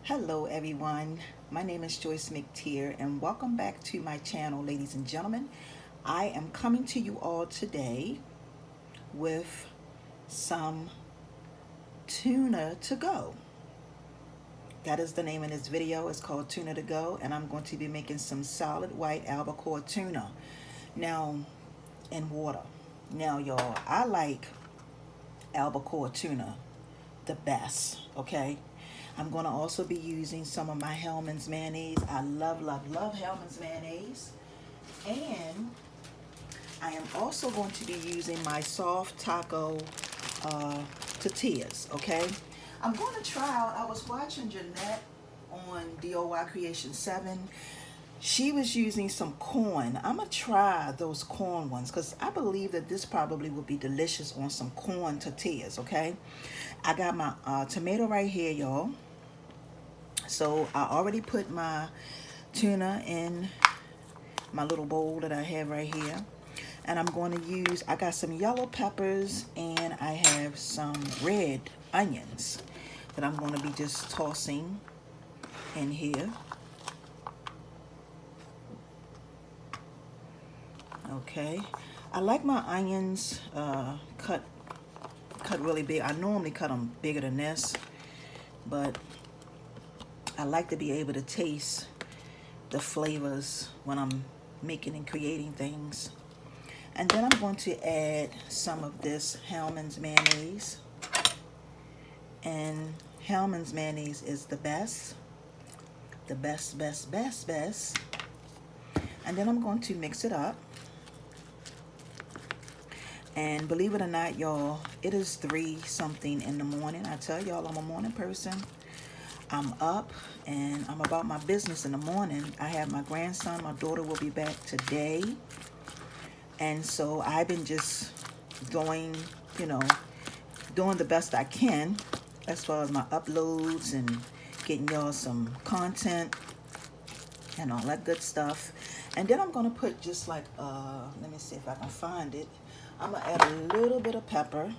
Hello everyone, my name is Joyce McTeer and welcome back to my channel, ladies and gentlemen. I am coming to you all today with some tuna to go. That is the name of this video. It's called Tuna to Go, and I'm going to be making some solid white albacore tuna now in water. Now y'all, I like albacore tuna the best, okay? I'm going to also be using some of my Hellmann's mayonnaise. I love Hellmann's mayonnaise. And I am also going to be using my soft taco tortillas, okay? I'm going to try out, I was watching Jeanette on DIY Creation 7. She was using some corn. I'm going to try those corn ones because I believe that this probably would be delicious on some corn tortillas, okay? I got my tomato right here, y'all. So I already put my tuna in my little bowl that I have right here. And I'm going to use, I got some yellow peppers and I have some red onions that I'm going to be just tossing in here. Okay, I like my onions cut really big. I normally cut them bigger than this, but I like to be able to taste the flavors when I'm making and creating things. And then I'm going to add some of this Hellmann's mayonnaise. And Hellmann's mayonnaise is the best. The best. And then I'm going to mix it up. And believe it or not, y'all, it is 3-something in the morning. I tell y'all I'm a morning person. I'm up and I'm about my business in the morning. I have my grandson. My daughter will be back today. And so I've been just going, doing the best I can as far as my uploads and getting y'all some content and all that good stuff. And then I'm going to put just like, let me see if I can find it. I'm going to add a little bit of pepper.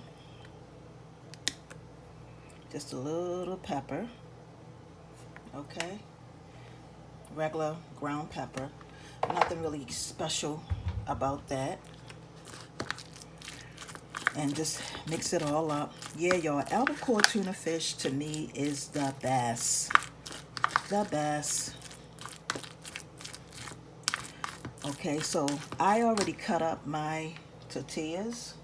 Just a little pepper. Okay. Regular ground pepper. Nothing really special about that. And just mix it all up. Yeah, y'all, albacore tuna fish to me is the best. The best. Okay, so I already cut up my tortillas,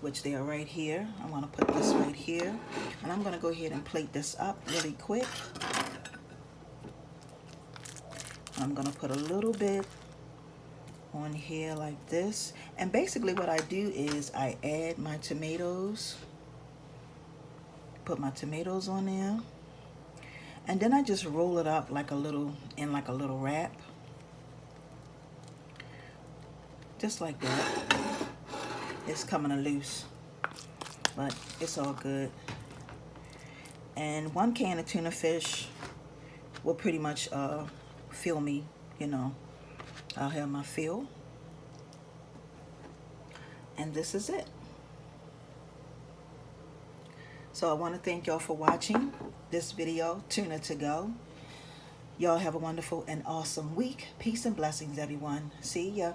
which they are right here. I'm going to put this right here. And I'm going to go ahead and plate this up really quick. I'm going to put a little bit on here like this. And basically what I do is I add my tomatoes. Put my tomatoes on there. And then I just roll it up like a little, in like a little wrap. Just like that. It's coming loose, but it's all good. And 1 can of tuna fish will pretty much fill me, I'll have my fill. And this is it. So I want to thank y'all for watching this video, Tuna to Go. Y'all have a wonderful and awesome week. Peace and blessings, everyone. See ya.